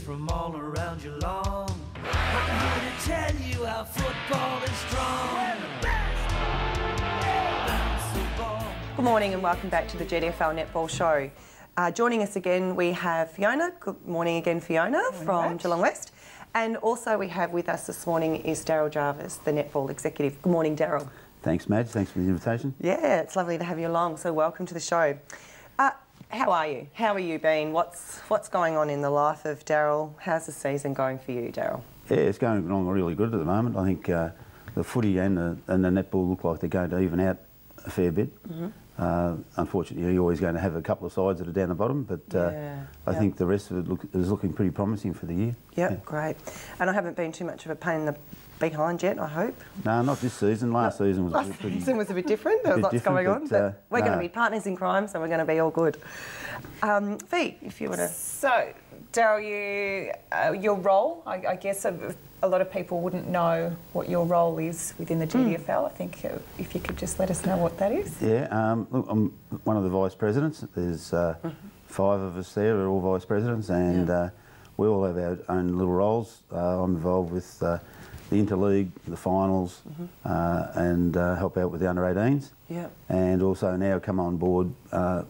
from all around your lawn. I'm here to tell you how football is strong. We're the best. Bounce the ball. Good morning and welcome back to the GDFL Netball Show. Joining us again we have Fiona. Good morning again, Fiona, from Geelong West. And also we have with us this morning is Daryl Jarvis, the Netball Executive. Good morning, Daryl. Thanks, Madge. Thanks for the invitation. Yeah, it's lovely to have you along, so welcome to the show. How are you? How have you been? What's going on in the life of Daryl? How's the season going for you, Daryl? Yeah, it's going along really good at the moment. I think the footy and the netball look like they're going to even out a fair bit. Unfortunately, you're always going to have a couple of sides that are down the bottom, but I think the rest of it is looking pretty promising for the year. Yep, yeah. Great. And I haven't been too much of a pain in the behind yet, I hope. No, not this season. Last season was a bit different. There was lots going on, but we're going to be partners in crime, so we're going to be all good. Fee, if you want to... So, Daryl, your role, I guess a lot of people wouldn't know what your role is within the GDFL. I think if you could just let us know what that is. Yeah, look, I'm one of the vice presidents. There's 5 of us there, we're all vice presidents, and we all have our own little roles. I'm involved with the interleague, the finals, and help out with the under-18s. Yeah. And also now come on board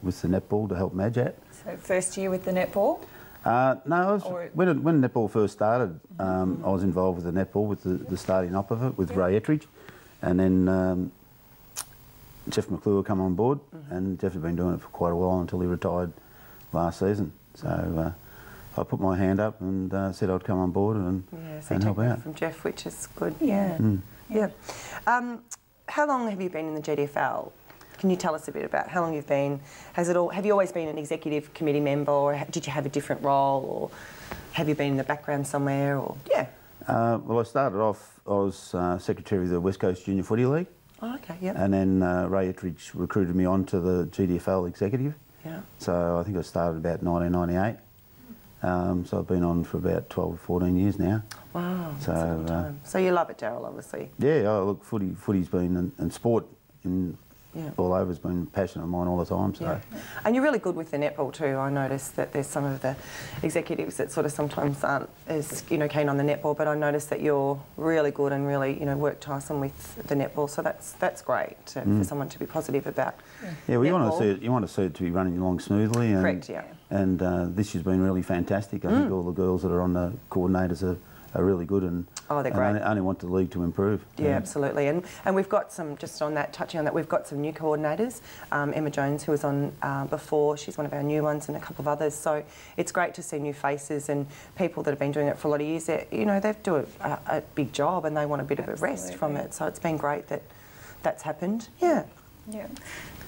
with the netball to help Madge out. So first year with the netball? No, when netball first started, I was involved with the netball, with the starting up of it, with Ray Ettridge. And then Jeff McClure come on board, and Jeff had been doing it for quite a while until he retired last season. So I put my hand up and said I'd come on board and help out. From Jeff, which is good. Yeah. Yeah. How long have you been in the GDFL? Can you tell us a bit about how long you've been? Have you always been an executive committee member, or did you have a different role, or have you been in the background somewhere? Or well, I started off. I was secretary of the West Coast Junior Footy League. Oh, okay. Yeah. And then Ray Ettridge recruited me on to the GDFL executive. Yeah. So I think I started about 1998. So I've been on for about 12 or 14 years now. Wow, that's a long time. So you love it, Daryl, obviously. Yeah, look, footy's been, and sport all over has been a passion of mine all the time. So. And you're really good with the netball too. I noticed that there's some of the executives that sort of sometimes aren't as keen on the netball, but I noticed that you're really good and really work tiresome with the netball. So that's great for someone to be positive about. Yeah, well, you want to see it to be running along smoothly. And, correct. Yeah. And this year's been really fantastic. I think all the girls that are on the coordinators are really good, and they're great. I only want the league to improve. Yeah, absolutely. And we've got some, just on that, touching on that, we've got some new coordinators. Emma Jones, who was on before, she's one of our new ones, and a couple of others. So it's great to see new faces and people that have been doing it for a lot of years. They do a big job and they want a bit of a rest from it. So it's been great that that's happened. Yeah. Yeah.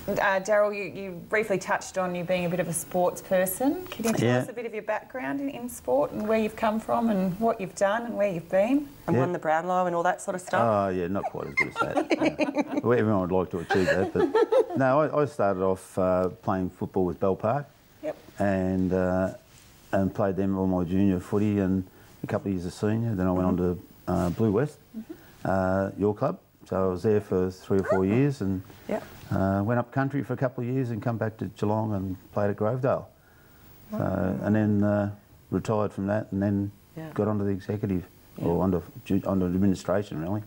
Daryl, you briefly touched on you being a bit of a sports person. Can you tell us a bit of your background in sport and where you've come from and what you've done and where you've been? And won the Brownlow and all that sort of stuff? Oh, yeah, not quite as good as that. Well, everyone would like to achieve that. But no, I started off playing football with Bell Park. Yep. And played them all my junior footy and a couple of years as senior. Then I went on to Blue West, your club. So I was there for 3 or 4 years and went up country for a couple of years and come back to Geelong and played at Grovedale. So, and then retired from that and then got onto the executive or onto administration really.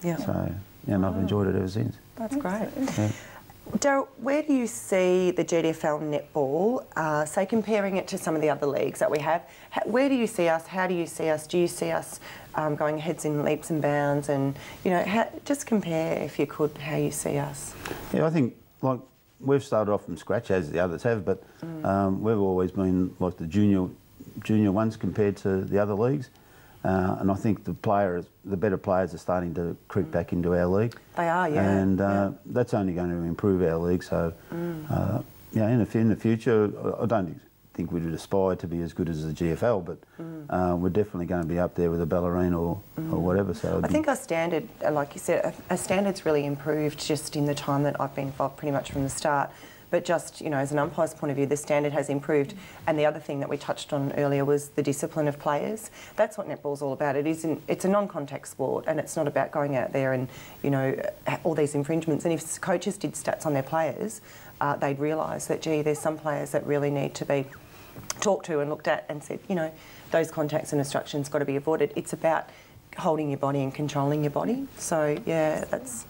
Yeah. So and I've enjoyed it ever since. That's great. Yeah. Daryl, where do you see the GDFL netball, say comparing it to some of the other leagues that we have, where do you see us, how do you see us, do you see us going ahead in leaps and bounds and, just compare, if you could, how you see us? Yeah, I think, like, we've started off from scratch, as the others have, but we've always been like the junior ones compared to the other leagues. And I think the better players are starting to creep back into our league. They are, yeah. And that's only going to improve our league. So, in the future, I don't think we would aspire to be as good as the GFL, but we're definitely going to be up there with a Ballerine or whatever. So I think our standard, like you said, our standard's really improved just in the time that I've been involved, pretty much from the start. But just, as an umpire's point of view, the standard has improved. And the other thing that we touched on earlier was the discipline of players. That's what netball's all about. It's a non-contact sport, and it's not about going out there and, all these infringements. And if coaches did stats on their players, they'd realise that, gee, there's some players that really need to be talked to and looked at and said, you know, those contacts and obstructions got to be avoided. It's about holding your body and controlling your body. So, yeah, that's...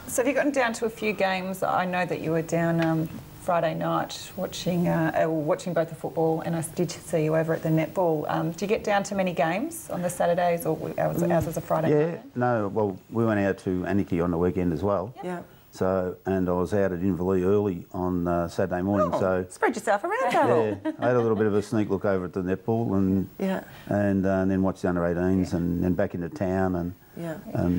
So have you gotten down to a few games? I know that you were down Friday night watching both the football, and I did see you over at the netball. Do you get down to many games on the Saturdays, or ours was a Friday night? Yeah, no, well, we went out to Anarchy on the weekend as well. Yep. Yeah. So, and I was out at Inverleigh early on Saturday morning. So spread yourself around, Darryl. yeah, I had a little bit of a sneak look over at the netball and then watched the under-18s and then back into town and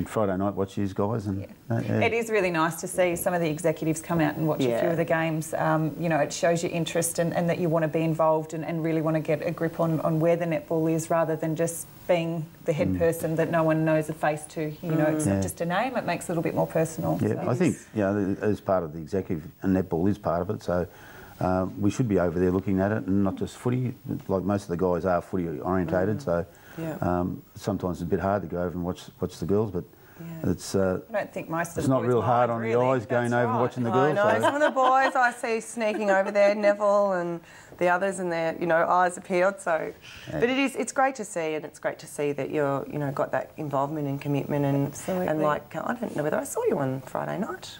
Friday night watch these guys. And It is really nice to see some of the executives come out and watch a few of the games. You know, it shows your interest and that you want to be involved and really want to get a grip on where the netball is, rather than just being the head person that no one knows a face to. You know, it's not just a name, it makes it a little bit more personal. Yeah, So I think, you know, as part of the executive, and netball is part of it, so we should be over there looking at it, and not just footy. Like most of the guys are footy orientated, so sometimes it's a bit hard to go over and watch the girls, but it's I don't think most of it's the not boys real hard mind, on really. the eyes going over and watching the girls. I know, so. some of the boys I see sneaking over there, Neville and the others, and their, you know, eyes are peeled. So, but it's great to see, and it's great to see that you're, you know, got that involvement and commitment, and like, I don't know whether I saw you on Friday night.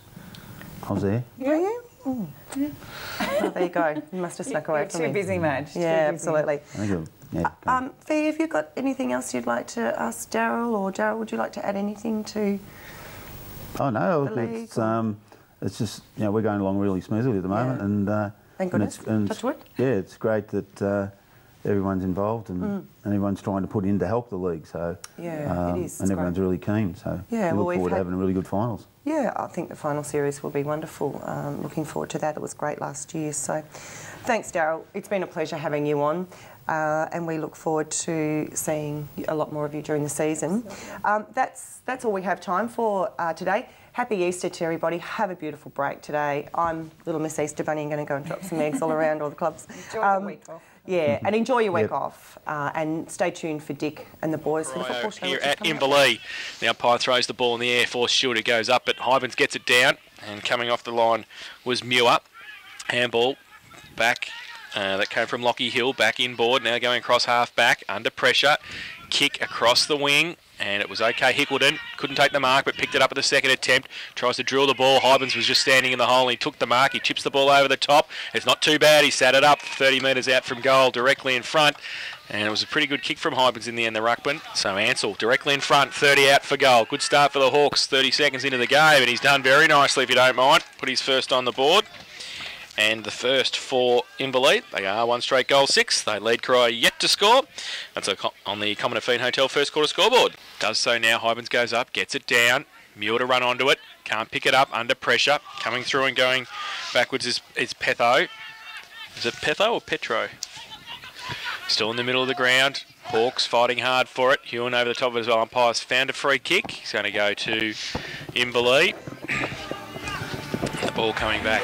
I was there. Were you? Oh, there you go. You must have snuck away from me. Too busy, Madge. Yeah, Too busy. absolutely. I think Fee, have you got anything else you'd like to ask Darryl, or Darryl, would you like to add anything to? Oh no, the league, it's just, you know, we're going along really smoothly at the moment, and thank goodness. Touch wood. Yeah, it's great that everyone's involved and everyone's trying to put in to help the league. So it is. and everyone's really keen. So we look forward to having a really good finals. Yeah, I think the final series will be wonderful. Looking forward to that. It was great last year. So thanks, Darryl. It's been a pleasure having you on. And we look forward to seeing a lot more of you during the season. That's all we have time for today. Happy Easter to everybody. Have a beautiful break today. I'm little Miss Easter Bunny. I'm going to go and drop some eggs all around all the clubs. Enjoy the week off. Yeah, and enjoy your week off. And stay tuned for Dick and the boys for the football show. Here at Inverleigh, the umpire throws the ball in the air. Force shooter goes up, but Hybens gets it down. And coming off the line was Muir. Handball back. That came from Lockie Hill, back inboard, now going across half back, under pressure, kick across the wing, and it was okay. Hickleton couldn't take the mark, but picked it up at the second attempt, tries to drill the ball. Hybens was just standing in the hole, and he took the mark. He chips the ball over the top. It's not too bad. He sat it up 30 metres out from goal, directly in front, and it was a pretty good kick from Hybens in the end, the ruckman. So Ansell directly in front, 30 out for goal. Good start for the Hawks, 30 seconds into the game, and he's done very nicely, if you don't mind. Put his first on the board. And the first for Inverleigh. They are one straight goal 6. They lead Cry yet to score. That's on the Common Affine Hotel first quarter scoreboard. Does so now. Hybens goes up, gets it down. Muir to run onto it. Can't pick it up, under pressure. Coming through and going backwards is Petho. Is it Petho or Petro? Still in the middle of the ground. Hawks fighting hard for it. Hewan over the top as well. Umpire's found a free kick. He's going to go to Inverleigh. The ball coming back.